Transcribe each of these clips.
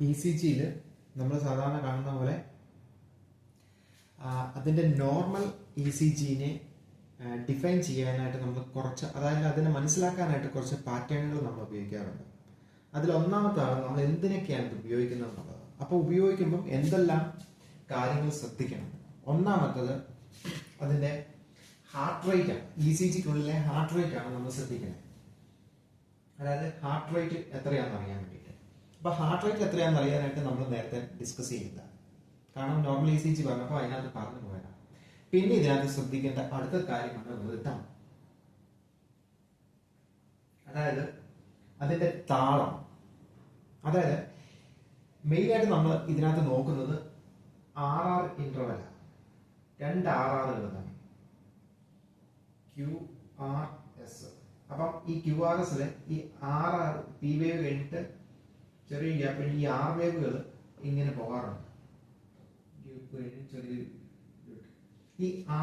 E C ജിയിൽ നമ്മൾ സാധാരണ കാണുന്ന പോലെ അതിൻ്റെ നോർമൽ ഇ സി ജിനെ ഡിഫൈൻ ചെയ്യാനായിട്ട് നമ്മൾ കുറച്ച്, അതായത് അതിനെ മനസ്സിലാക്കാനായിട്ട് കുറച്ച് പാറ്റേണുകൾ നമ്മൾ ഉപയോഗിക്കാറുണ്ട്. അതിലൊന്നാമത്താണ് നമ്മൾ എന്തിനൊക്കെയാണ് ഇത് ഉപയോഗിക്കുന്നത് എന്നുള്ളത്. അപ്പോൾ ഉപയോഗിക്കുമ്പം എന്തെല്ലാം കാര്യങ്ങൾ ശ്രദ്ധിക്കണം. ഒന്നാമത്തത് അതിൻ്റെ ഹാർട്ട് റേറ്റ് ആണ്. ഇ സി ജിക്കുള്ളിലെ ഹാർട്ട് റേറ്റ് ആണ് നമ്മൾ ശ്രദ്ധിക്കുന്നത്. അതായത് ഹാർട്ട് റേറ്റ് എത്രയാണെന്ന് അറിയാൻ വേണ്ടിയിട്ട്. അപ്പോൾ ഹാർട്ട് റേറ്റ് എത്രയാണെന്ന് അറിയാനായിട്ട് നമ്മൾ നേരത്തെ ഡിസ്കസ് ചെയ്യുന്നതാണ്. കാരണം നോർമൽ ഇ സി ജി പറഞ്ഞപ്പോൾ അതിനകത്ത് പറഞ്ഞു പോയതാണ്. പിന്നെ ഇതിനകത്ത് ശ്രദ്ധിക്കേണ്ട അടുത്ത കാര്യമാണ് റിതം. അതായത് അതിന്റെ താളം. അതായത് മെയിനായിട്ട് നമ്മൾ ഇതിനകത്ത് നോക്കുന്നത് RR ഇന്റർവെൽ, രണ്ട് RRകൾ തന്നെ, QRS. അപ്പം ഈ QRSല് ഈ RR പി വേവ് കഴിഞ്ഞിട്ട് ചെറിയ ഗ്യാപ്പ് ഈ R വേവുകൾ ഇങ്ങനെ പോകാറുണ്ട്. ഈ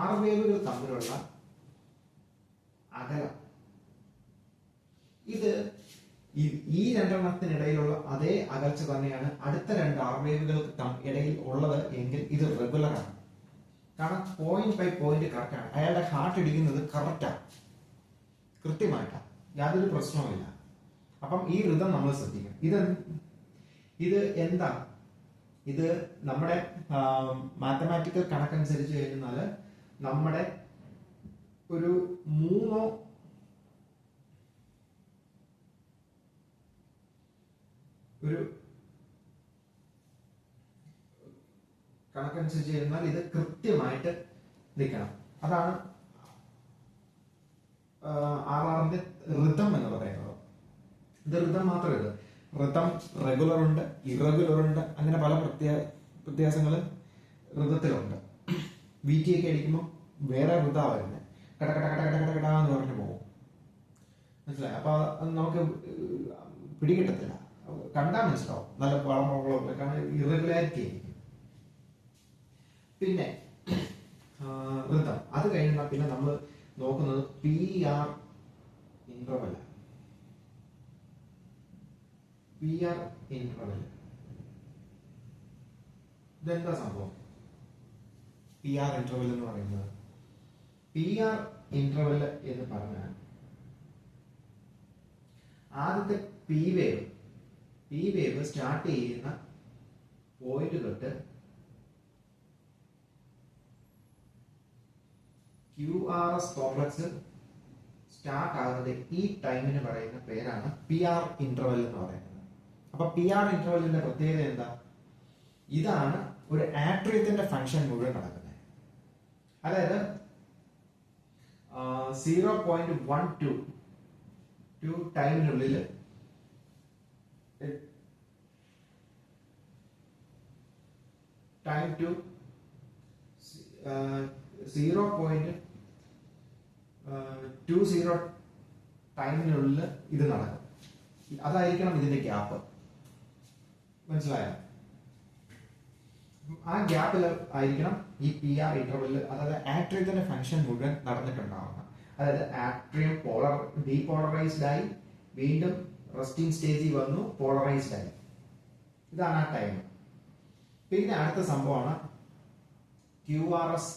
R വേവുകൾ തമ്മിലുള്ള അകലം, ഇത് ഈ രണ്ടെണ്ണത്തിനിടയിലുള്ള അതേ അകൽച്ച തന്നെയാണ് അടുത്ത രണ്ട് R വേവുകൾക്ക് ഇടയിൽ ഉള്ളത് എങ്കിൽ ഇത് റെഗുലർ ആണ്. കാരണം പോയിന്റ് ബൈ പോയിന്റ് കറക്റ്റ് ആണ്. അയാളുടെ ഹാർട്ട് ഇടിക്കുന്നത് കറക്റ്റാണ്, കൃത്യമായിട്ടാണ്, യാതൊരു പ്രശ്നവുമില്ല. അപ്പം ഈ ഋതം നമ്മൾ ശ്രദ്ധിക്കണം. ഇത് എന്താ? ഇത് നമ്മുടെ മാത്തമാറ്റിക്കൽ കണക്കനുസരിച്ച് കഴിഞ്ഞാൽ നമ്മുടെ ഒരു മൂന്നോ കണക്കനുസരിച്ച് കഴിഞ്ഞാൽ ഇത് കൃത്യമായിട്ട് നിൽക്കണം. അതാണ് RRന്റെ ഋതം എന്ന് പറയുന്നത്. ഇത് ഋതം മാത്രമല്ല, ഋതം റെഗുലർ ഉണ്ട്, ഇറഗുലർ ഉണ്ട്, അങ്ങനെ പല വ്യത്യാസങ്ങൾ ഋതത്തിലുണ്ട്. VT ഒക്കെ അടിക്കുമ്പോൾ വേറെ ഋതാ വരുന്നത്, കട കട കട കട കട കട എന്ന് പറഞ്ഞിട്ട് പോകും. മനസ്സിലായി? അപ്പൊ അത് നമുക്ക് പിടികിട്ടത്തില്ല. കണ്ടാൽ മനസ്സിലാവും നല്ല വളമുകളൊക്കെ, കാരണം ഇറഗുലാരിറ്റി ആയിരിക്കും. പിന്നെ ഋതം അത് കഴിയുമ്പോൾ പിന്നെ നമ്മൾ നോക്കുന്നത് PR ഇന്റർവെൽ. PR ഇന്റർവെൽ ഇതെന്താ സംഭവം? PR ഇന്റർവെൽ എന്ന് പറയുന്നത്, PR ഇന്റർവെൽ എന്ന് പറഞ്ഞാൽ ആദ്യത്തെ പി വേവ് സ്റ്റാർട്ട് ചെയ്യുന്ന പോയിന്റ് തൊട്ട് QRS കോംപ്ലക്സ് സ്റ്റാർട്ട് ആകുന്നത് ഈ ടൈമിന് പറയുന്ന പേരാണ് PR ഇന്റർവെൽ എന്ന് പറയുന്നത്. അപ്പൊ PR ഇന്റർവെല്ലിന്റെ പ്രത്യേകത എന്താ? ഇതാണ് ഒരു ആട്രിയത്തിന്റെ ഫംഗ്ഷൻ മുഴുവൻ നടക്കുന്നത്. അതായത് 0.12 ടൈമിനുള്ളിൽ ടൈം ടു 0.20 ടൈമിനുള്ളിൽ ഇത് നടക്കും. അതായിരിക്കണം ഇതിന്റെ ഗ്യാപ്പ്. മനസ്സിലായോ? ആ ഗ്യാപ്പിൽ ആയിരിക്കണം ഈ PR ഇന്റർവെല്ലിൽ, അതായത് ആട്രിയത്തിന്റെ ഫംഗ്ഷൻ മുഴുവൻ നടന്നിട്ടുണ്ടാവുക. അതായത് ആട്രിയം ഡീപോളറൈസ്ഡ് ആയി, വീണ്ടും റെസ്റ്റിംഗ് സ്റ്റേജിൽ വന്നു, പോളറൈസ്ഡ് ആയി. ഇതാണ് ആ ടൈം. പിന്നെ അടുത്ത സംഭവമാണ് QRS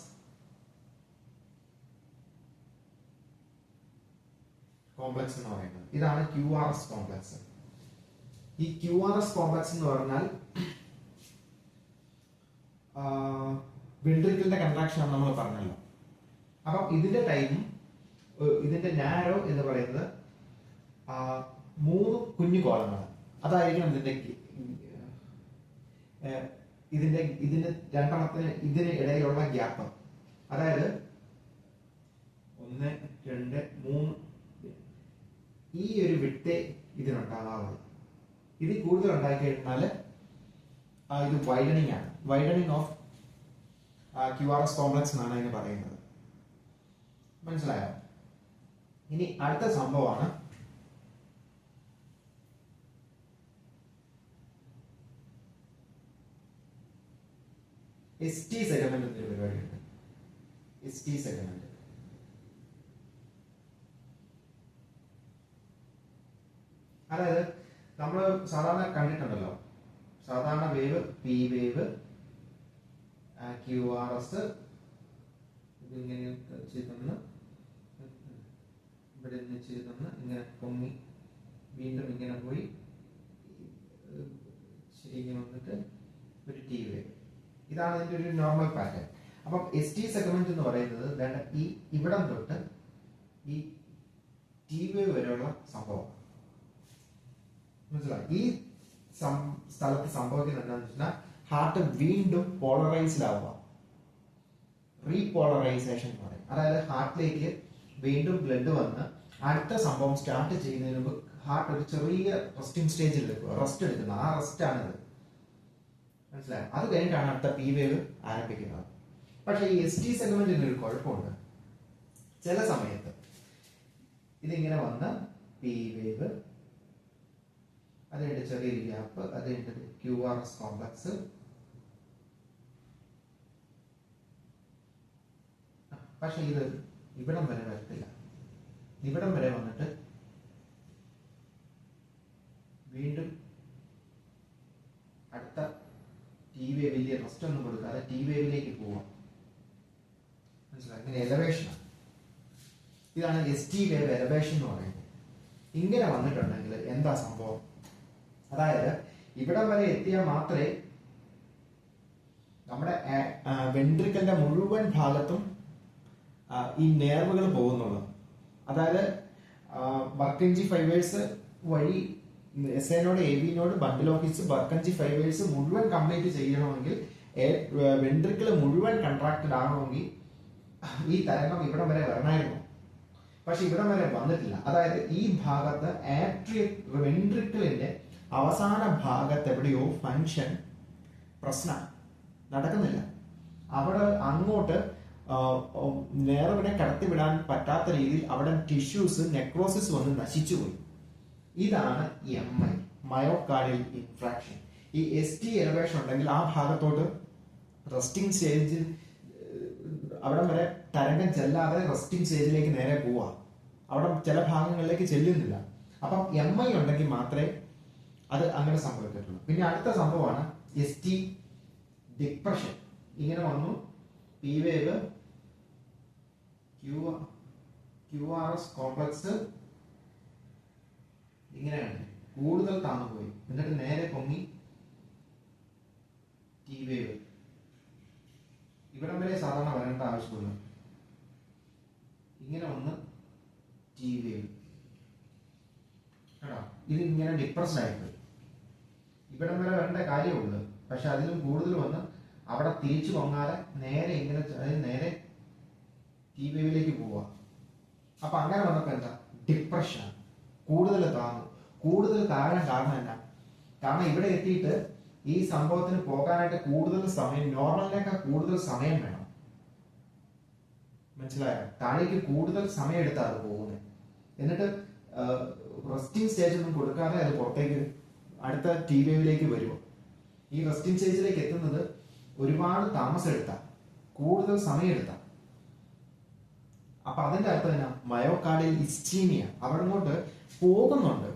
കോംപ്ലക്സ് എന്ന് പറയുന്നത്. ഇതാണ് QRS കോംപ്ലക്സ്. ഈ QRS കോംപ്ലക്സ് എന്ന് പറഞ്ഞാൽ വെൻട്രിക്കിളിന്റെ കൺട്രാക്ഷൻ ആണ് നമ്മൾ പറഞ്ഞല്ലോ. അപ്പം ഇതിന്റെ ടൈമും ഇതിന്റെ നാരോ എന്ന് പറയുന്നത് 3 കുഞ്ഞു കോളങ്ങൾ. അതായിരിക്കണം ഇതിന്റെ രണ്ടെണ്ണത്തിന് ഇതിന് ഇടയിലുള്ള ഗ്യാപ്പ്. അതായത് 1, 2, 3 ഈ ഒരു വിട്ടേ ഇതിനുണ്ടാകാവുള്ളൂ. ഇതിൽ കൂടുതൽ ഉണ്ടാക്കി കഴിഞ്ഞാൽ ഇത് വൈഡനിങ് ആണ്. വൈഡനിങ് ഓഫ് QRS കോംപ്ലക്സ് എന്നാണ് അതിന് പറയുന്നത്. മനസ്സിലായോ? ഇനി അടുത്ത സംഭവമാണ് ST സെഗ്മെന്റ് എന്നൊരു പരിപാടിയുണ്ട്. ST സെഗ്മെന്റ് അതായത് നമ്മൾ സാധാരണ കണ്ടിട്ടുണ്ടല്ലോ, സാധാരണ വേവ് പി വേവ്, QRS ഇതിങ്ങനെ ചെയ്തെന്ന് ഇവിടെ നിന്ന് ചെയ്തെന്ന് ഇങ്ങനെ പൊങ്ങി വീണ്ടും ഇങ്ങനെ പോയി ഇങ്ങനെ വന്നിട്ട് ഒരു ടി വേവ്. ഇതാണ് ഇതിന്റെ ഒരു നോർമൽ പാറ്റേൺ. അപ്പം ST സെഗ്മെന്റ് എന്ന് പറയുന്നത് ഈ ഇവിടം തൊട്ട് ഈ ടി വേവ് വരെയുള്ള സംഭവം. മനസ്സിലായി? ഈ സ്ഥലത്ത് സംഭവിക്കുന്നത് എന്താണെന്ന് വെച്ചാൽ ഹാർട്ട് വീണ്ടും പോളറൈസ്ഡ് ആവുക, റീപോളറൈസേഷൻ എന്ന് പറയും. അതായത് ഹാർട്ടിലേക്ക് വീണ്ടും ബ്ലഡ് വന്ന് അടുത്ത സംഭവം സ്റ്റാർട്ട് ചെയ്യുന്നതിന് മുമ്പ് ഹാർട്ട് ഒരു ചെറിയ റെസ്റ്റിംഗ് സ്റ്റേജിൽ റെസ്റ്റ് എടുക്കുന്നത്. ആ റെസ്റ്റ് ആണിത്. മനസ്സിലായി? അത് കഴിഞ്ഞിട്ടാണ് അടുത്ത പി വേവ് ആരംഭിക്കുന്നത്. പക്ഷെ ഈ ST സെഗ്മെന്റിന് ഒരു കുഴപ്പമുണ്ട്. ചില സമയത്ത് ഇതിങ്ങനെ വന്ന് പി വേവ്, അത് കഴിഞ്ഞിട്ട് ചെറിയൊരു ഗ്യാപ്പ്, അത് കഴിഞ്ഞിട്ട് QRS കോംപ്ലക്സ്, പക്ഷെ ഇത് ഇവിടം വരെ വരത്തില്ല. ഇവിടം വരെ വന്നിട്ട് വീണ്ടും അടുത്ത ടി വേവിലെ റെസ്റ്റ് ഒന്നും കൊടുക്കാതെ ടി വേവിലേക്ക് പോവാം. മനസ്സിലായി? ഇങ്ങനെ എലവേഷനാണ്. ഇതാണ് ST വേവ് എലവേഷൻ എന്ന് പറയുന്നത്. ഇങ്ങനെ വന്നിട്ടുണ്ടെങ്കിൽ എന്താ സംഭവം? അതായത് ഇവിടം വരെ എത്തിയാൽ മാത്രമേ നമ്മുടെ വെൻട്രിക്കലിന്റെ മുഴുവൻ ഭാഗത്തും ഈ നേർവുകൾ പോകുന്നുള്ളൂ. അതായത് ബർക്കഞ്ചി ഫൈബേഴ്സ് വഴി SA നോട് AV നോട് ബണ്ടിൽ ഓഫ് ബർക്കഞ്ചി ഫൈബേഴ്സ് മുഴുവൻ കംപ്ലീറ്റ് ചെയ്യണമെങ്കിൽ വെൻട്രിക്കിൾ മുഴുവൻ കൺട്രാക്റ്റഡ് ആകണമെങ്കിൽ ഈ തരംഗം ഇവിടം വരെ വരണമായിരുന്നു. പക്ഷെ ഇവിടം വരെ വന്നിട്ടില്ല. അതായത് ഈ ഭാഗത്ത് വെൻട്രിക്കിളിന്റെ അവസാന ഭാഗത്ത് എവിടെയോ ഫങ്ഷൻ പ്രശ്നം നടക്കുന്നില്ല. അവിടെ അങ്ങോട്ട് നേർവിനെ കടത്തിവിടാൻ പറ്റാത്ത രീതിയിൽ അവിടെ ടിഷ്യൂസ് നെക്രോസിസ് വന്ന് നശിച്ചുപോയി. ഇതാണ് MI, മയോകാർഡിയൽ ഇൻഫ്രാക്ഷൻ. ഈ ST എലവേഷൻ ഉണ്ടെങ്കിൽ ആ ഭാഗത്തോട്ട് റെസ്റ്റിംഗ് സ്റ്റേജിൽ അവിടെ വരെ തരംഗം ചെല്ലാതെ റെസ്റ്റിംഗ് സ്റ്റേജിലേക്ക് നേരെ പോവാ. അവിടെ ചില ഭാഗങ്ങളിലേക്ക് ചെല്ലുന്നില്ല. അപ്പം MI ഉണ്ടെങ്കിൽ മാത്രമേ അത് അങ്ങനെ സംഭവിക്കത്തുള്ളൂ. പിന്നെ അടുത്ത സംഭവമാണ് ST ഡിപ്രഷൻ. ഇങ്ങനെ വന്നു, പി വേവ്, QRS കോംപ്ലക്സ് ഇങ്ങനെയാണ് കൂടുതൽ താന്നു പോയി, എന്നിട്ട് നേരെ പൊങ്ങി ടി വേവ്. ഇവിടം വരെ സാധാരണ വരേണ്ട ആവശ്യമില്ല. ഇങ്ങനെ ഒന്ന് ടി വേവ് കേട്ടോ. ഇത് ഇങ്ങനെ ഡിപ്രസ്ഡ് ആയിപ്പോയി. ഇവിടം വരെ വരേണ്ട കാര്യമുള്ളൂ. പക്ഷെ അതിലും കൂടുതൽ വന്ന് അവിടെ തിരിച്ചു പൊങ്ങാതെ നേരെ ഇങ്ങനെ, അതായത് നേരെ ടി വേവിലേക്ക് പോവാ. അപ്പൊ അങ്ങനെ വന്നപ്പോ എന്താ? ഡിപ്രഷൻ. കൂടുതൽ താന്നു. കൂടുതൽ താഴാൻ കാരണം എന്നാ? കാരണം ഇവിടെ എത്തിയിട്ട് ഈ സംഭവത്തിന് പോകാനായിട്ട് കൂടുതൽ സമയം, നോർമലിനേക്കാൾ കൂടുതൽ സമയം വേണം. മനസ്സിലായോ? താഴേക്ക് കൂടുതൽ സമയം എടുത്താൽ അത് പോകുന്നത്. എന്നിട്ട് റെസ്റ്റിംഗ് സ്റ്റേജ് ഒന്നും കൊടുക്കാതെ അത് പുറത്തേക്ക് അടുത്ത ടി വേവിലേക്ക് വരുമോ? ഈ റെസ്റ്റിംഗ് സ്റ്റേജിലേക്ക് എത്തുന്നത് ഒരുപാട് താമസം എടുത്താൽ, കൂടുതൽ സമയം എടുത്താൽ. അപ്പൊ അതിന്റെ അർത്ഥം എന്നാ? മയോകാർഡിയൽ ഇസ്ചീമിയ അവിടെ കൊണ്ട് പോകുന്നുണ്ട്.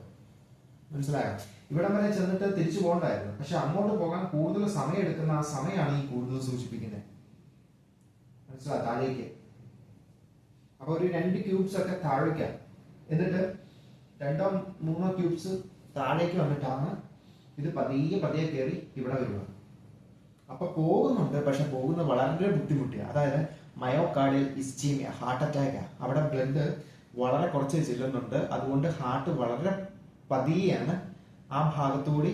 മനസ്സിലായോ? ഇവിടം വരെ ചെന്നിട്ട് തിരിച്ചു പോകണ്ടായിരുന്നു. പക്ഷെ അങ്ങോട്ട് പോകാൻ കൂടുതൽ സമയം എടുക്കുന്ന ആ സമയമാണ് ഈ കൂടുതൽ സൂചിപ്പിക്കുന്നത്. മനസ്സിലായോ? താഴേക്ക്. അപ്പൊ ഒരു 2 ക്യൂബ്സ് ഒക്കെ താഴേക്കാം. എന്നിട്ട് 2-3 ക്യൂബ്സ് താഴേക്ക് വന്നിട്ടാണ് ഇത് പതിയെ പതിയെ കയറി ഇവിടെ വരിക. അപ്പൊ പോകുന്നുണ്ട്, പക്ഷെ പോകുന്നത് വളരെ ബുദ്ധിമുട്ടിയാണ്. അതായത് മയോകാർഡിയൽ ഇസ്ചീമിയ, ഹാർട്ട് അറ്റാക്ക്. അവിടെ ബ്ലഡ് വളരെ കുറച്ച് ചെല്ലുന്നുണ്ട്. അതുകൊണ്ട് ഹാർട്ട് വളരെ പതിയെയാണ് ആ ഭാഗത്തുകൂടി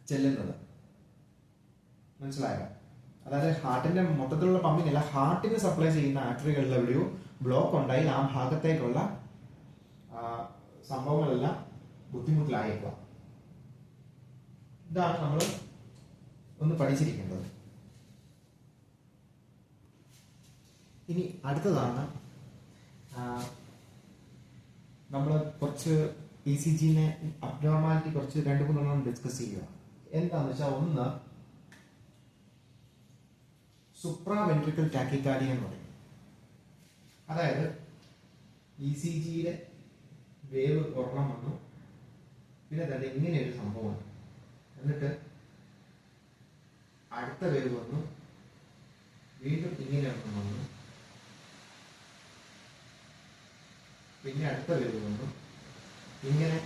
ചെല്ലുന്നത്. മനസ്സിലായോ? അതായത് ഹാർട്ടിന്റെ മൊത്തത്തിലുള്ള പമ്പിംഗ് അല്ല, ഹാർട്ടിന് സപ്ലൈ ചെയ്യുന്ന ആർട്ടറികളിൽ എവിടെയോ ബ്ലോക്ക് ഉണ്ടായി ആ ഭാഗത്തേക്കുള്ള സംഭവങ്ങളെല്ലാം ബുദ്ധിമുട്ടിലായേക്കുക. ഇതാണ് നമ്മൾ ഒന്ന് പഠിച്ചിരിക്കേണ്ടത്. ഇനി അടുത്തതാണ് നമ്മൾ കുറച്ച് ECGനെ അബ്നോർമാലിറ്റി കുറച്ച് 2-3 ഡിസ്കസ് ചെയ്യുക. എന്താണെന്ന് വെച്ചാൽ, ഒന്ന് സുപ്രാ വെൻട്രിക്കൽ ടാക്കിക്കാർഡിയ എന്ന് പറയും. അതായത് ECGയിലെ വേവ് ഒരെണ്ണം വന്നു, പിന്നെ തന്നെ ഇങ്ങനെ ഒരു സംഭവമാണ്. എന്നിട്ട് അടുത്ത വേവ് വന്നു, വീണ്ടും ഇങ്ങനെ ഒന്നും വന്നു, പിന്നെ അടുത്ത വേവ് വന്നു, ഇങ്ങനെ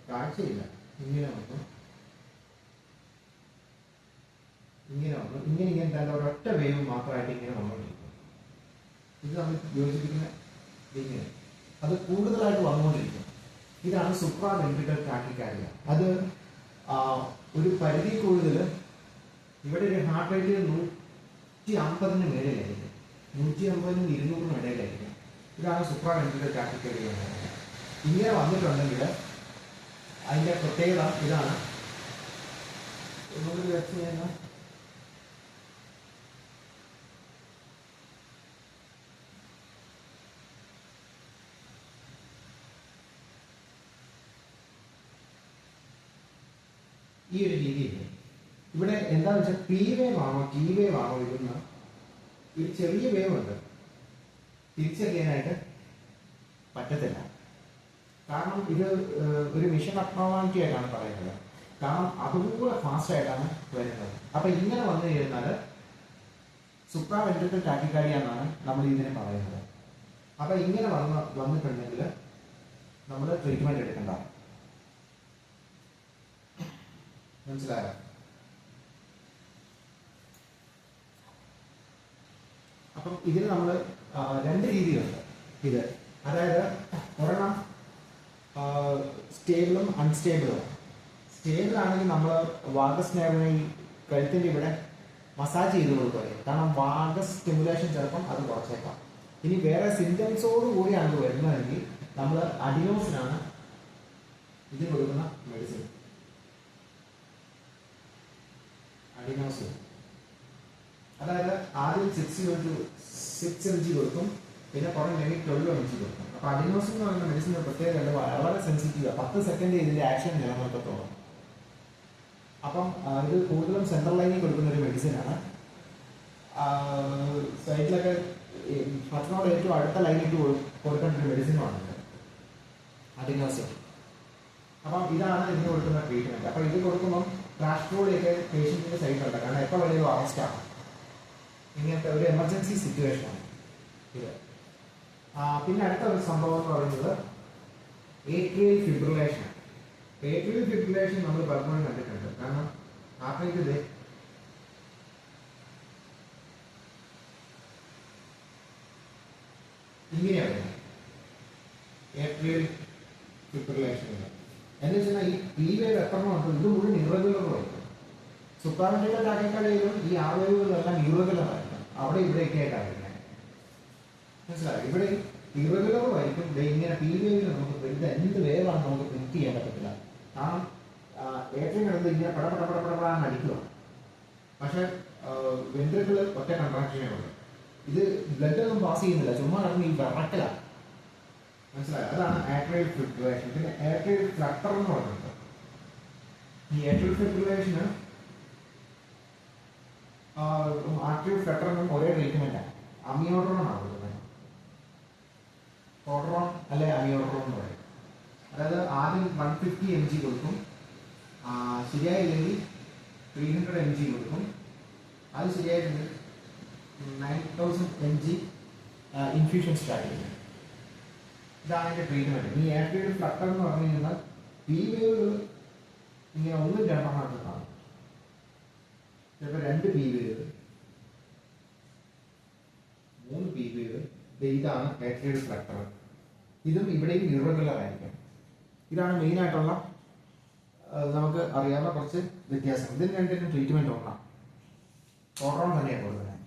കാഴ്ചയില്ല, ഇങ്ങനെ വന്നു, ഇങ്ങനെ വന്നു, ഇങ്ങനെ തന്നെ ഒരൊറ്റ വേവ് മാത്രമായിട്ട് ഇങ്ങനെ വന്നുകൊണ്ടിരിക്കും. ഇത് നമ്മൾ യോജിപ്പിക്കുന്ന ഇങ്ങനെ അത് കൂടുതലായിട്ട് വന്നുകൊണ്ടിരിക്കും. ഇതാണ് സുപ്രാ വെൻട്രിക്കൽ ടാക്കിക്കാർഡിയ. അത് ഒരു പരിധി കൂടുതൽ ഇവിടെ ഒരു ഹാർട്ട് റേറ്റ് 150 മേളിലായിരിക്കും, 150 200 ഇടയിലായിരിക്കും. ഇതാണ് സുപ്രാ വെൻട്രിക്കൽ ടാക്കിക്കാർഡിയ. ഇങ്ങനെ വന്നിട്ടുണ്ടെങ്കിൽ അതിൻ്റെ പ്രത്യേകത ഇതാണ്. ഒന്നുകൂടി വെച്ച് കഴിഞ്ഞാൽ ഈ ഒരു രീതിയിൽ ഇവിടെ എന്താണെന്ന് വെച്ചാൽ പി വേവ് ആണോ ടി വേവ് ആണോ ഇടുന്ന ഒരു ചെറിയ വേവ് ഉണ്ട്, തിരിച്ചറിയാനായിട്ട് പറ്റത്തില്ല. കാരണം ഇത് ഒരു മിഷൻ അബ്നോർമാലിറ്റി ആയിട്ടാണ് പറയുന്നത്. കാരണം അതുപോലെ ഫാസ്റ്റ് ആയിട്ടാണ് വരുന്നത്. അപ്പൊ ഇങ്ങനെ വന്നു കഴിഞ്ഞാൽ സുപ്രാ വെൻട്രിക്കൽ ടാക്കിക്കാർഡിയ എന്നാണ് നമ്മൾ ഇതിനെ പറയുന്നത്. അപ്പൊ ഇങ്ങനെ വന്നിട്ടുണ്ടെങ്കിൽ നമ്മൾ ട്രീറ്റ്മെന്റ് എടുക്കണ്ട. മനസ്സിലായോ? അപ്പം ഇതിന് നമ്മൾ രണ്ട് രീതിയുണ്ട്. ഇത് അതായത് ഒരെണ്ണം സ്റ്റേബിളും അൺസ്റ്റേബിളും. സ്റ്റേബിൾ ആണെങ്കിൽ നമ്മൾ വാഗസ് നെർവിനെ ഈ കഴുത്തിൻ്റെ ഇവിടെ മസാജ് ചെയ്ത് കൊടുക്കുകയും, കാരണം വാഗസ് സ്റ്റിമുലേഷൻ ചിലപ്പം അത് കുറച്ചേക്കാം. ഇനി വേറെ സിംറ്റംസോട് കൂടിയാണ് വരുന്നതെങ്കിൽ നമ്മൾ അഡിനോസിനാണ് ഇത് കൊടുക്കുന്ന മെഡിസിൻ. അഡിനോസിൻ അതായത് ആദ്യം 6 mg കൊടുക്കും, പിന്നെ കുറേ കഴിഞ്ഞ് 12 mg കൊടുക്കും. അപ്പോൾ അഡിനോസിൻ എന്ന് പറയുന്ന മെഡിസിൻ്റെ പ്രത്യേകത വളരെ സെൻസിറ്റീവാണ്. 10 സെക്കൻഡ് ഇതിൻ്റെ ആക്ഷൻ നിലനിർത്തത്തോളം. അപ്പം ഇത് കൂടുതലും സെൻട്രൽ ലൈനിൽ കൊടുക്കുന്ന ഒരു മെഡിസിനാണ്. സൈഡിലൊക്കെ ഭക്ഷണത്തോട് ഏറ്റവും അടുത്ത ലൈനിൽ കൊടുക്കേണ്ട ഒരു മെഡിസിനുമാണ് അഡിനോസിൻ. അപ്പം ഇതാണ് ഇതിന് കൊടുക്കുന്ന ട്രീറ്റ്മെൻറ്റ്. അപ്പം ഇത് കൊടുക്കുമ്പം ട്രാഷ്ട്രോളിയൊക്കെ പേഷ്യൻറ്റിൻ്റെ സൈഡിലുണ്ട്. കാരണം എപ്പോൾ വലിയ അറസ്റ്റാണ്, ഇങ്ങനത്തെ ഒരു എമർജൻസി സിറ്റുവേഷനാണ് ഇത്. പിന്നെ അടുത്ത ഒരു സംഭവം എന്ന് പറയുന്നത് ഏട്രിയൽ ഫിബ്രിലേഷൻ. ഏട്രിയൽ ഫിബ്രിലേഷൻ നമ്മൾ പലപ്പോഴും കണ്ടിട്ടുണ്ട്. കാരണം ഹാർട്ട് ഇത് ഇങ്ങനെയാണ് വരുന്നത്. ഏട്രിയൽ ഫിബ്രിലേഷൻ എന്ന് വെച്ചാൽ ഈ വേവ് എത്രണ്ണം ഉണ്ട്, ഇത് മുഴുവൻ ഇറഗുലറായിരിക്കും. സുപ്രാ വെൻട്രിക്കൽ ടാക്കിക്കാർഡിയയിലും ഈ വേവുകളെല്ലാം ഇറഗുലറായിരിക്കും. അവിടെ ഇവിടെയൊക്കെ ആയിട്ടായിരിക്കും. മനസ്സിലായി? ഇവിടെ ഇറഗുലറും ആയിരിക്കും. ഇങ്ങനെ പി വേവിൽ നമുക്ക് ഇത് എന്ത് വേവാണ് നമുക്ക് പ്രിന്റ് ചെയ്യാൻ പറ്റത്തില്ല. കാരണം ഏറ്റവും കിടന്ന് ഇങ്ങനെ പടപടപടപടാന്ന് അടിക്കുക. പക്ഷെ വെൻട്രിക്കിൾ ഒറ്റ കൺട്രാക്ഷനേ ഉള്ളൂ. ഇത് ബ്ലഡ് ഒന്നും പാസ് ചെയ്യുന്നില്ല, ചുമ്മാ കിടന്ന് ഈ വിറക്കലാണ്. മനസ്സിലായി? അതാണ് ആട്രിയൽ ഫിബ്രിലേഷൻ. പിന്നെ ആട്രിയൽ ഫ്ലട്ടർ എന്ന് പറയുന്നത്. ഈ ആട്രിയൽ ഫിബ്രിലേഷന് ആട്രിയൽ ഫ്ലട്ടറിനും ഒരേ ട്രീറ്റ്മെന്റാണ്. അമിയോഡ്രോണാണ് കൊടുക്കുന്നത്. കോഡ്രോൺ അല്ലെ അമിയോഡ്രോൺ എന്ന് പറയും. അതായത് ആദ്യം 150 mg കൊടുക്കും, ശരിയായില്ലെങ്കിൽ 300 mg കൊടുക്കും. അത് ശരിയായിട്ടുണ്ട് 9000 mg ഇൻഫ്യൂഷൻ സ്റ്റാർട്ട് ചെയ്യും. ഇതാണ് അതിൻ്റെ ട്രീറ്റ്മെൻറ്റ്. ഈ ആട്രിയൽ ഫ്ലട്ടർ എന്ന് പറഞ്ഞു കഴിഞ്ഞാൽ പി വേവുകൾ ഇങ്ങനെ 1 2 കാണും. ചിലപ്പോൾ 2 പി വേവ്, 3 പി വേവ്. ഇതാണ് ആട്രിയൽ ഫ്ലട്ടർ. ഇതും ഇവിടെയും ഇറഗുലർ ആയിരിക്കും. ഇതാണ് മെയിനായിട്ടുള്ള നമുക്ക് അറിയാവുന്ന കുറച്ച് വ്യത്യാസം. ഇതിന് രണ്ടിനും ട്രീറ്റ്മെൻറ്റ് ഒന്നാണ്. കോഡ്രോൺ തന്നെയാണ് കൊടുക്കുന്നത്.